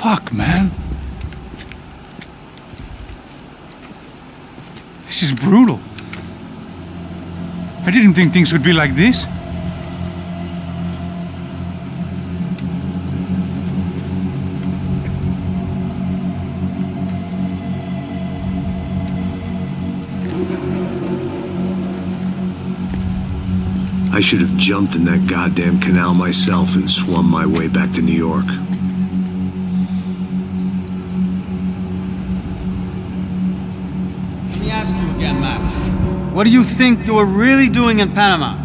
fuck, man? This is brutal. I didn't think things would be like this. I should have jumped in that goddamn canal myself and swum my way back to New York. Let me ask you again, Max. What do you think you were really doing in Panama?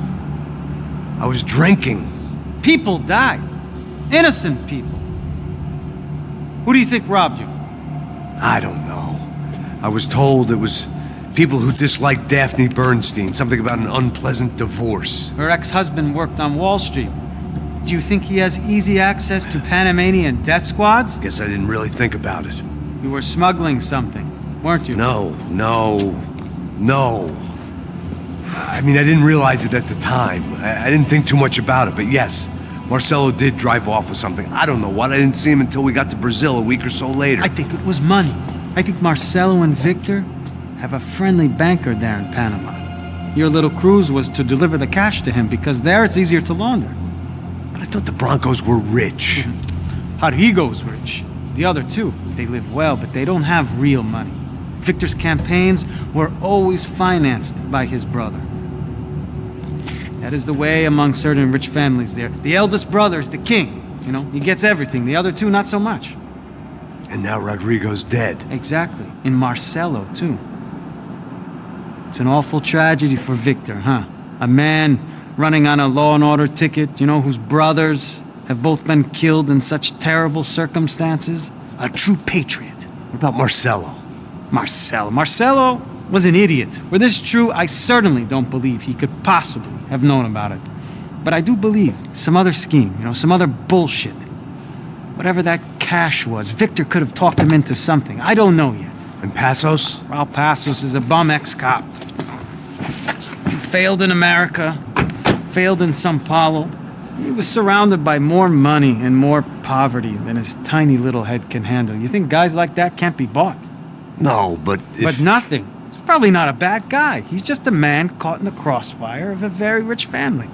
I was drinking. People died. Innocent people. Who do you think robbed you? I don't know. I was told it was people who disliked Daphne Bernstein, something about an unpleasant divorce. Her ex-husband worked on Wall Street. Do you think he has easy access to Panamanian death squads? Guess I didn't really think about it. You were smuggling something, weren't you? No. I mean, I didn't realize it at the time. I didn't think too much about it, but yes, Marcelo did drive off with something. I don't know what. I didn't see him until we got to Brazil a week or so later. I think it was money. I think Marcelo and Victor have a friendly banker there in Panama. Your little cruise was to deliver the cash to him because there it's easier to launder. But I thought the Broncos were rich. Rodrigo's rich. The other two, they live well, but they don't have real money. Victor's campaigns were always financed by his brother. That is the way among certain rich families there. The eldest brother is the king. You know, he gets everything. The other two, not so much. And now Rodrigo's dead. Exactly. And Marcelo, too. It's an awful tragedy for Victor, huh? A man running on a law and order ticket, you know, whose brothers have both been killed in such terrible circumstances. A true patriot. What about Marcelo? Marcelo was an idiot. Were this true, I certainly don't believe he could possibly have known about it. But I do believe some other scheme, you know, some other bullshit. Whatever that cash was, Victor could have talked him into something. I don't know yet. And Passos? Raul Passos is a bum ex-cop. He failed in America, failed in Sao Paulo. He was surrounded by more money and more poverty than his tiny little head can handle. You think guys like that can't be bought? No, but if... But nothing. He's probably not a bad guy. He's just a man caught in the crossfire of a very rich family.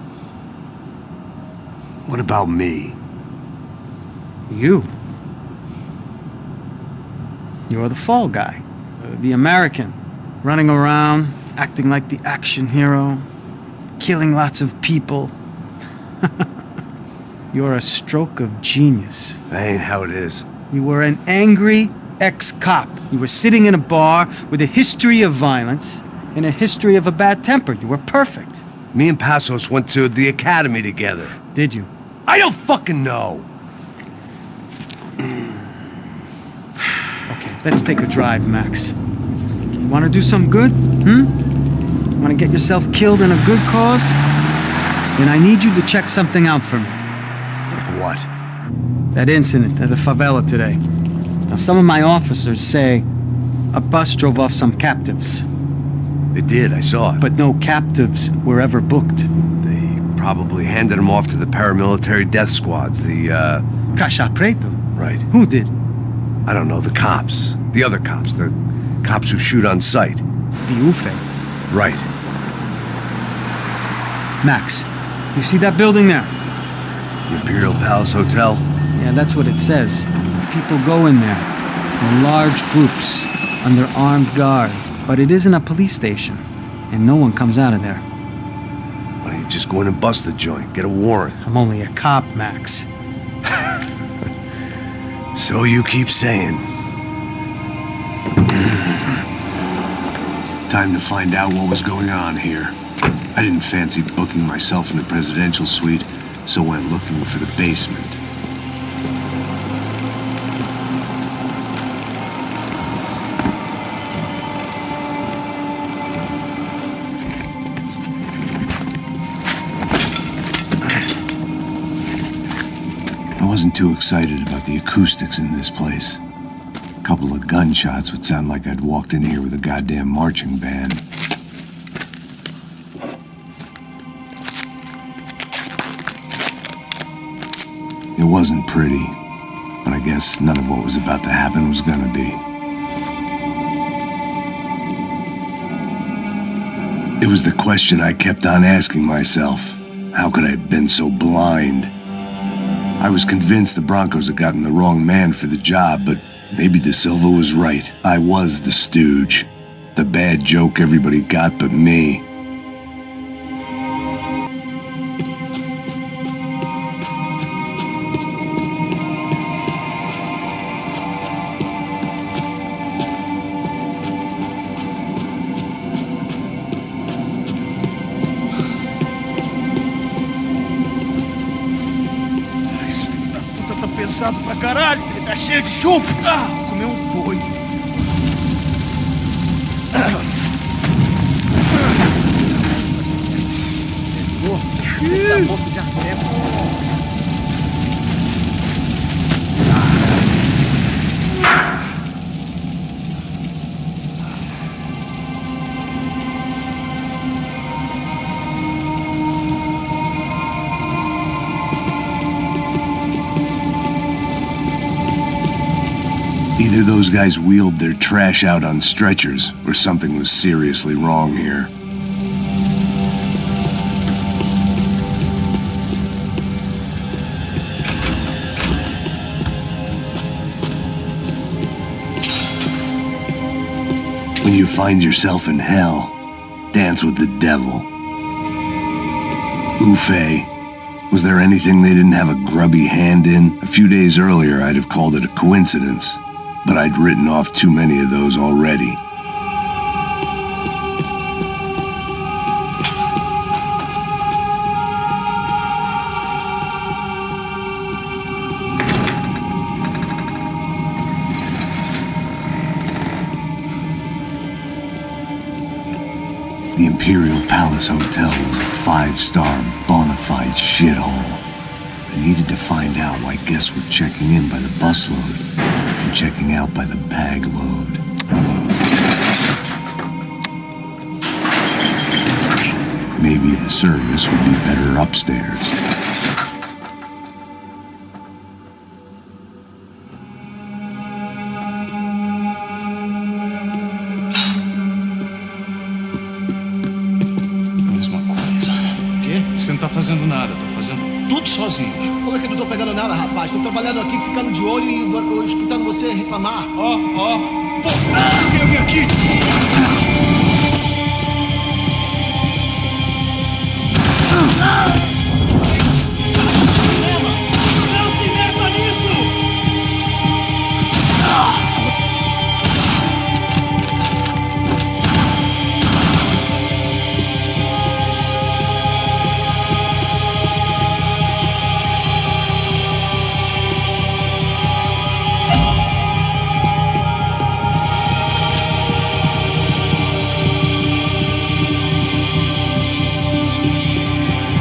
What about me? You. You're the fall guy. The American. Running around, acting like the action hero. Killing lots of people. You're a stroke of genius. That ain't how it is. You were an angry ex-cop. You were sitting in a bar with a history of violence and a history of a bad temper. You were perfect. Me and Passos went to the academy together. Did you? I don't fucking know. Okay, let's take a drive, Max. You want to do some good? Want to get yourself killed in a good cause? Then I need you to check something out for me. Like what? That incident at the favela today. Now, some of my officers say a bus drove off some captives. They did, I saw it. But no captives were ever booked. They probably handed them off to the paramilitary death squads, the, Caixa Preto? Right. Who did? I don't know, the cops. The other cops, the cops who shoot on sight. The UFE. Right. Max, you see that building there? The Imperial Palace Hotel? Yeah, that's what it says. People go in there, in large groups, under armed guard. But it isn't a police station, and no one comes out of there. Why don't you just go in and bust the joint, get a warrant? I'm only a cop, Max. So you keep saying. Time to find out what was going on here. I didn't fancy booking myself in the presidential suite, so went looking for the basement. I wasn't too excited about the acoustics in this place. A couple of gunshots would sound like I'd walked in here with a goddamn marching band. It wasn't pretty. but I guess none of what was about to happen was gonna be. It was the question I kept on asking myself. How could I have been so blind? I was convinced the Broncos had gotten the wrong man for the job, but maybe De Silva was right. I was the stooge. The bad joke everybody got but me. Tá pesado pra caralho, ele tá cheio de chumbo. Ah, comeu um boi. Pegou, já pega. Either those guys wheeled their trash out on stretchers, or something was seriously wrong here. When you find yourself in hell, dance with the devil. Ufe. Was there anything they didn't have a grubby hand in? A few days earlier, I'd have called it a coincidence. But I'd written off too many of those already. The Imperial Palace Hotel was a 5-star bona fide shithole. I needed to find out why guests were checking in by the busload and checking out by the bag load. Maybe the service would be better upstairs. Mesma coisa. O quê? Você não tá fazendo nada, tá fazendo tudo sozinho. Como é que eu não tô pegando nada, rapaz? Tô trabalhando aqui, ficando de olho e escutando você reclamar. Ó. Pô, tem alguém aqui? Não se meta nisso!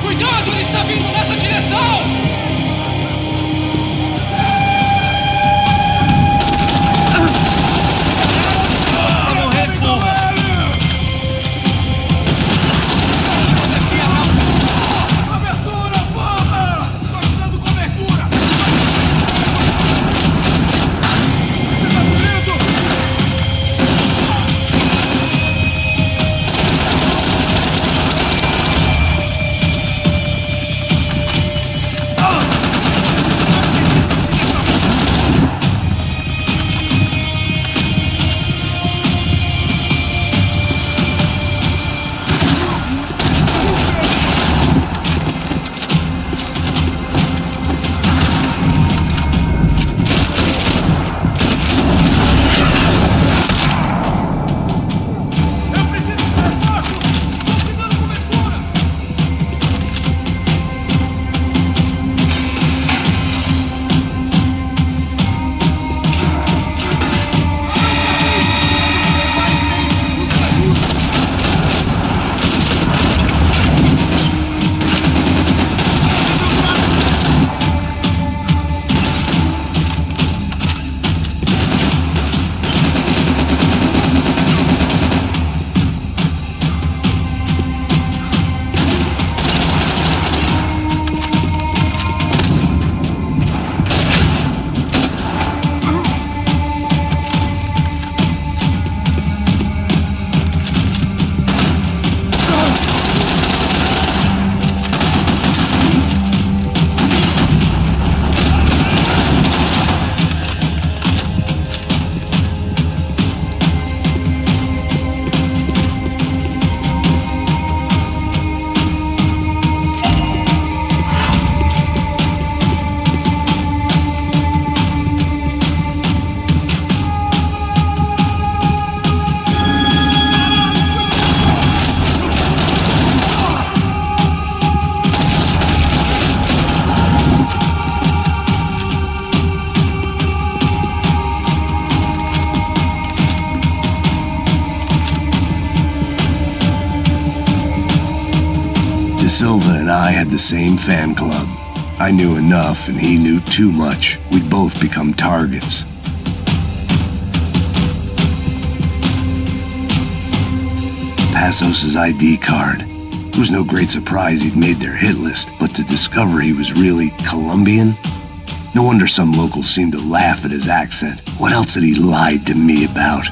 Cuidado! I had the same fan club. I knew enough and he knew too much. We'd both become targets. Passos' ID card. It was no great surprise he'd made their hit list, but to discover he was really Colombian? No wonder some locals seemed to laugh at his accent. What else had he lied to me about?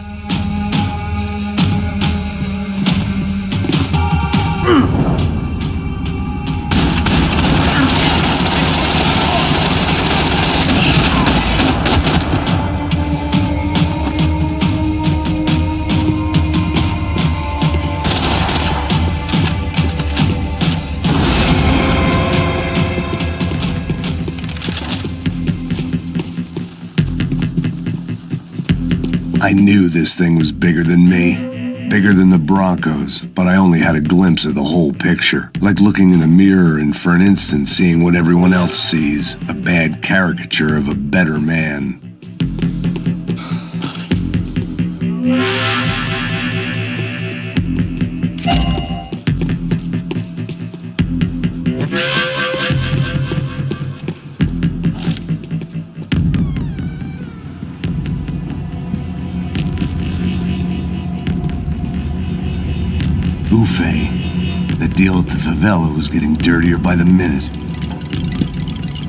I knew this thing was bigger than me, bigger than the Broncos, but I only had a glimpse of the whole picture. Like looking in a mirror and for an instant seeing what everyone else sees, a bad caricature of a better man. Buffet. That deal at the favela was getting dirtier by the minute.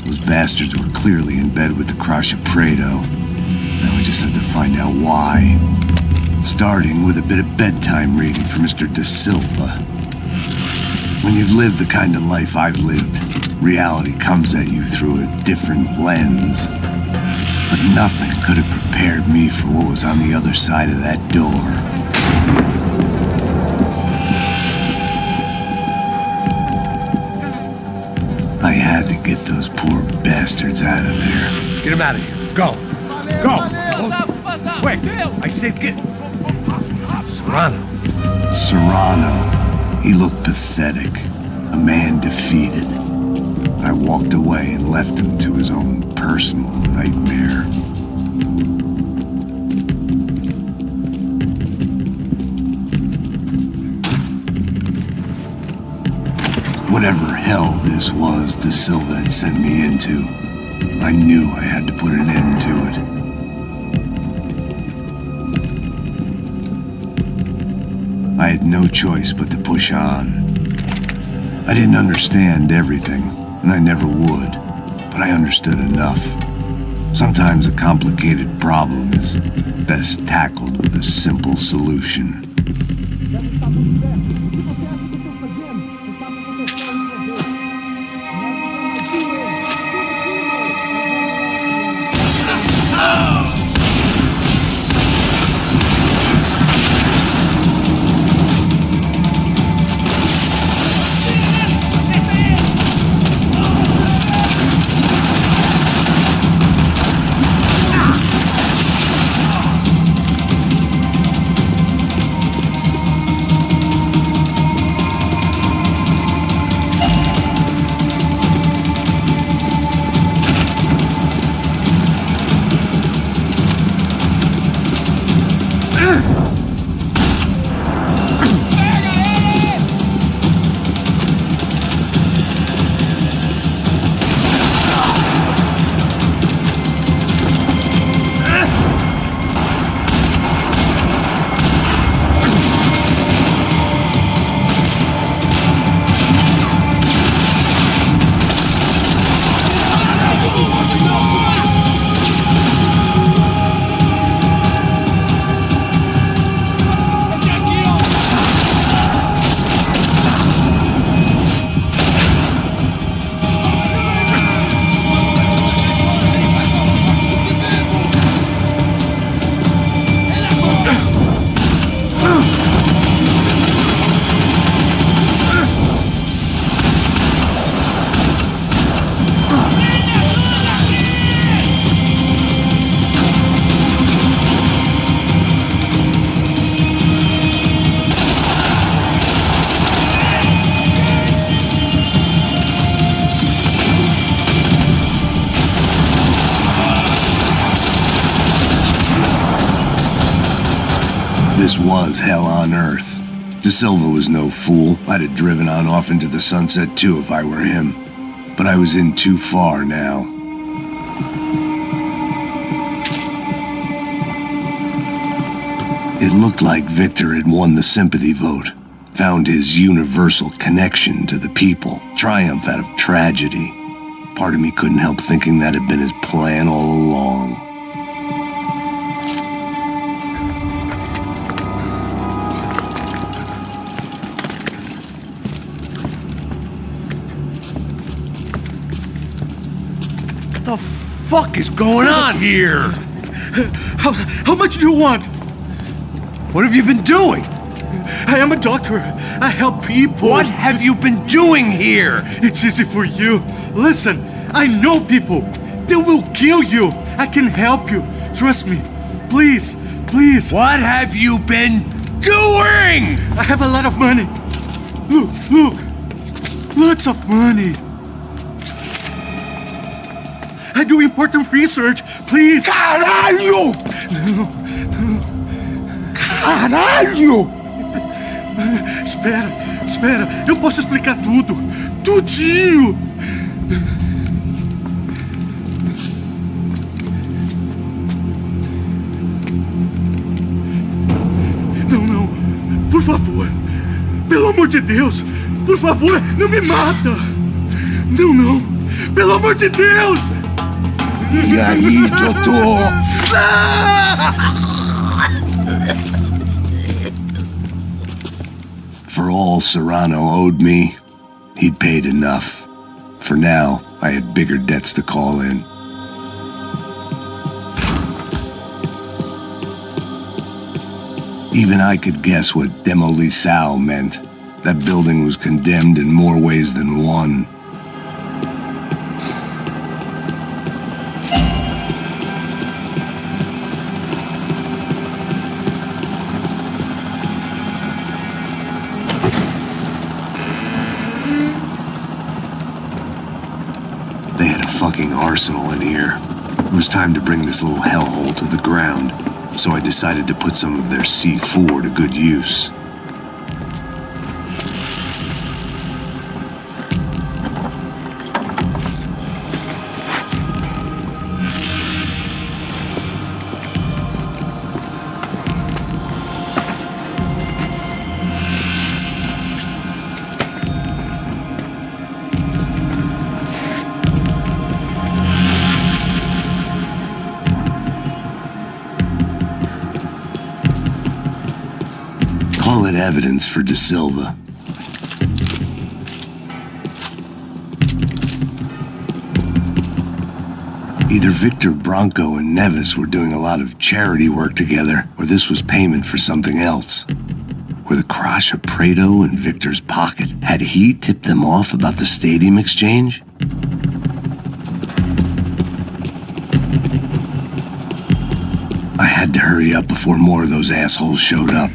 Those bastards were clearly in bed with the Crusher Prado. Now I just had to find out why. Starting with a bit of bedtime reading for Mr. Da Silva. When you've lived the kind of life I've lived, reality comes at you through a different lens. But nothing could have prepared me for what was on the other side of that door. I had to get those poor bastards out of there. Get him out of here. Go. Go. Wait. I said get... Serrano. Serrano. He looked pathetic. A man defeated. I walked away and left him to his own personal nightmare. Whatever hell this was Da Silva had sent me into, I knew I had to put an end to it. I had no choice but to push on. I didn't understand everything, and I never would, but I understood enough. Sometimes a complicated problem is best tackled with a simple solution. This was hell on earth. De Silva was no fool. I'd have driven on off into the sunset too if I were him. But I was in too far now. It looked like Victor had won the sympathy vote, found his universal connection to the people, triumph out of tragedy. Part of me couldn't help thinking that had been his plan all along. What the fuck is going on here? How much do you want? What have you been doing? I am a doctor. I help people. What have you been doing here? It's easy for you. Listen, I know people. They will kill you. I can help you. Trust me. Please, please. What have you been doing? I have a lot of money. Look, look. Lots of money. I do important research. Please. Caralho! Caralho! Espera. Eu posso explicar tudo. Tudinho. Não. Por favor. Pelo amor de Deus. Por favor, não me mata. Não. Pelo amor de Deus. E aí, doutor? For all Serrano owed me, he'd paid enough. For now, I had bigger debts to call in. Even I could guess what demolição meant. That building was condemned in more ways than one. They had a fucking arsenal in here. It was time to bring this little hellhole to the ground, so I decided to put some of their C4 to good use. Call it evidence for De Silva. Either Victor Branco and Neves were doing a lot of charity work together, or this was payment for something else. Were the Crash of Prado in Victor's pocket? Had he tipped them off about the stadium exchange? I had to hurry up before more of those assholes showed up.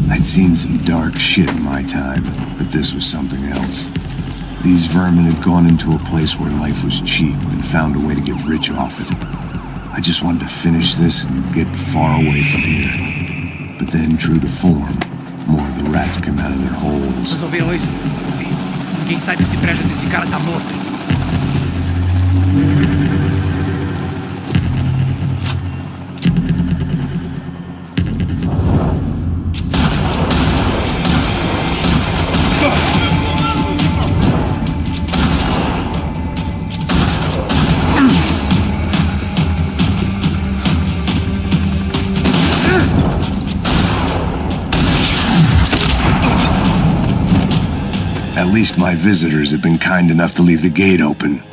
I'd seen some dark shit in my time, but this was something else. These vermin had gone into a place where life was cheap and found a way to get rich off it. I just wanted to finish this and get far away from here. But then, true to form, more of the rats came out of their holes. Resolveram isso? Vi. Ninguém sai desse prédio até esse cara tá morto. At least my visitors had been kind enough to leave the gate open.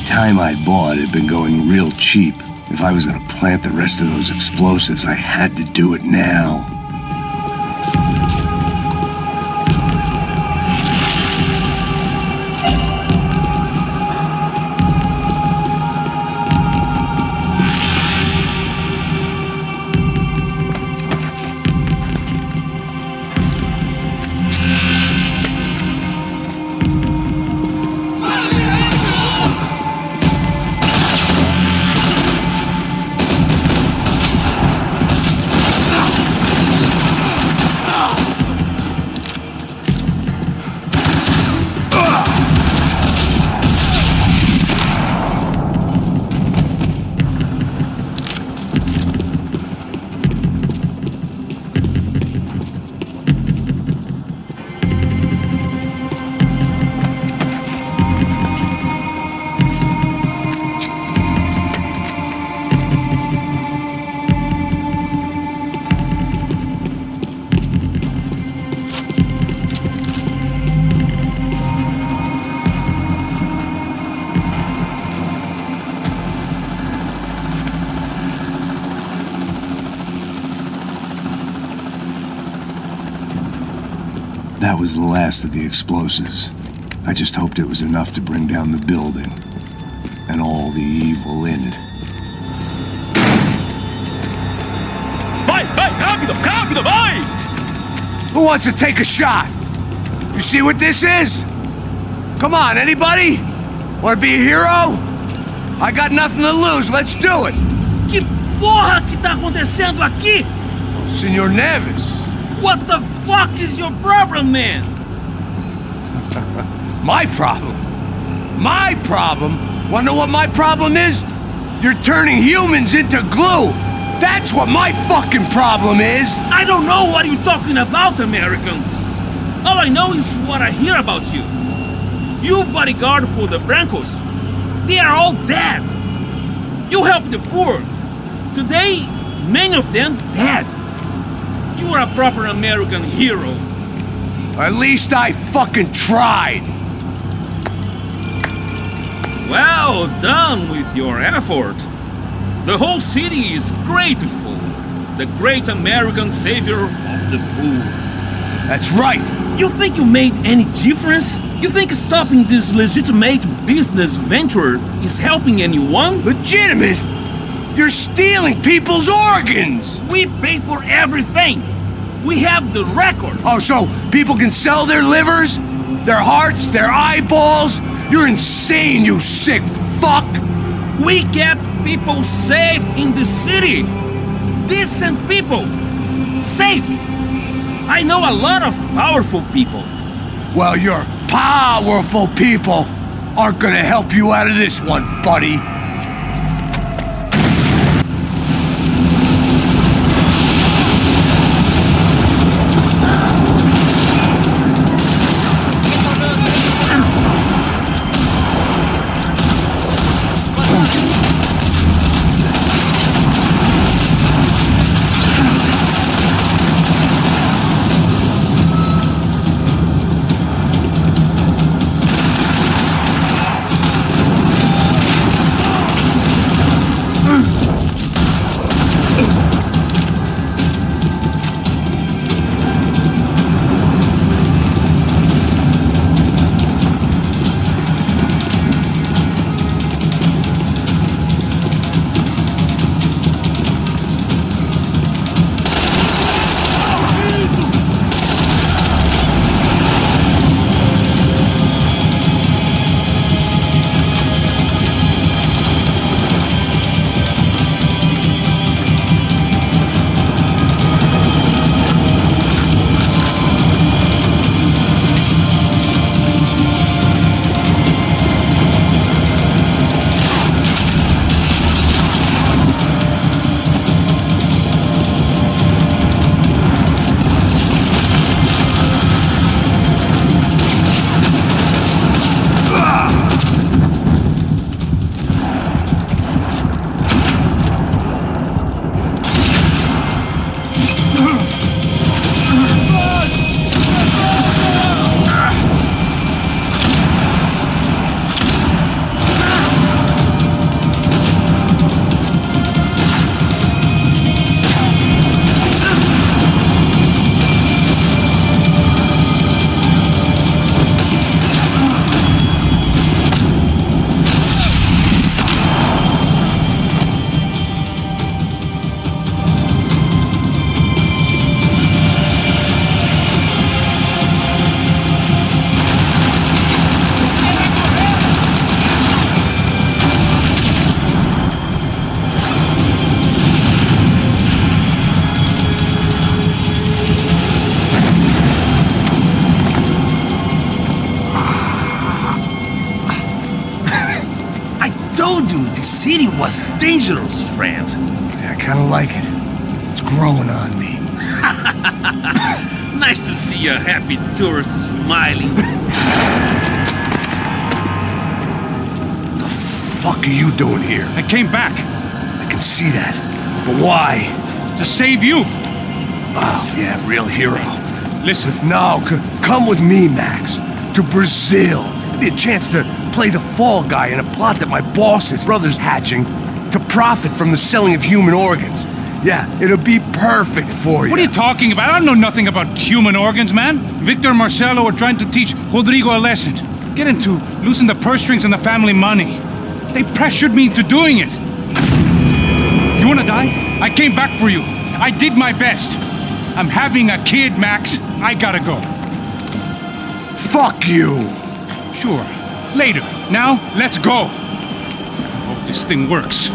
time I bought had been going real cheap. If I was gonna plant the rest of those explosives, I had to do it now. That was the last of the explosives. I just hoped it was enough to bring down the building and all the evil in it. Vai, vai, rápido, rápido, vai! Who wants to take a shot? You see what this is? Come on, anybody? Want to be a hero? I got nothing to lose, let's do it! Que porra que tá acontecendo aqui? Senor Neves. What the fuck is your problem, man? My problem? My problem? Wanna know what my problem is? You're turning humans into glue! That's what my fucking problem is! I don't know what you're talking about, American. All I know is what I hear about you. You bodyguard for the Brancos. They are all dead. You help the poor. Today, many of them dead. You are a proper American hero. At least I fucking tried! Well done with your effort. The whole city is grateful. The great American savior of the poor. That's right! You think you made any difference? You think stopping this legitimate business venture is helping anyone? Legitimate? You're stealing people's organs! We pay for everything. We have the record. Oh, so people can sell their livers? Their hearts? Their eyeballs? You're insane, you sick fuck! We kept people safe in the city. Decent people. Safe. I know a lot of powerful people. Well, your powerful people aren't gonna help you out of this one, buddy. told you the city was dangerous, friend. Yeah, I kinda like it. It's growing on me. Nice to see a happy tourist smiling. The fuck are you doing here? I came back I can see that. But why? to save you. Oh, yeah, real hero. Listen, Listen, no, come with me, Max. To Brazil. It'd be a chance to play the fall guy in a plot that my boss's brother's hatching to profit from the selling of human organs. Yeah, it'll be perfect for you. what are you talking about? I don't know nothing about human organs, man. Victor and Marcelo were trying to teach Rodrigo a lesson. Get him to loosen the purse strings on the family money. They pressured me into doing it. You wanna die? I came back for you. I did my best. I'm having a kid, Max. I gotta go. Fuck you! Sure. Later. Now, let's go. I hope this thing works.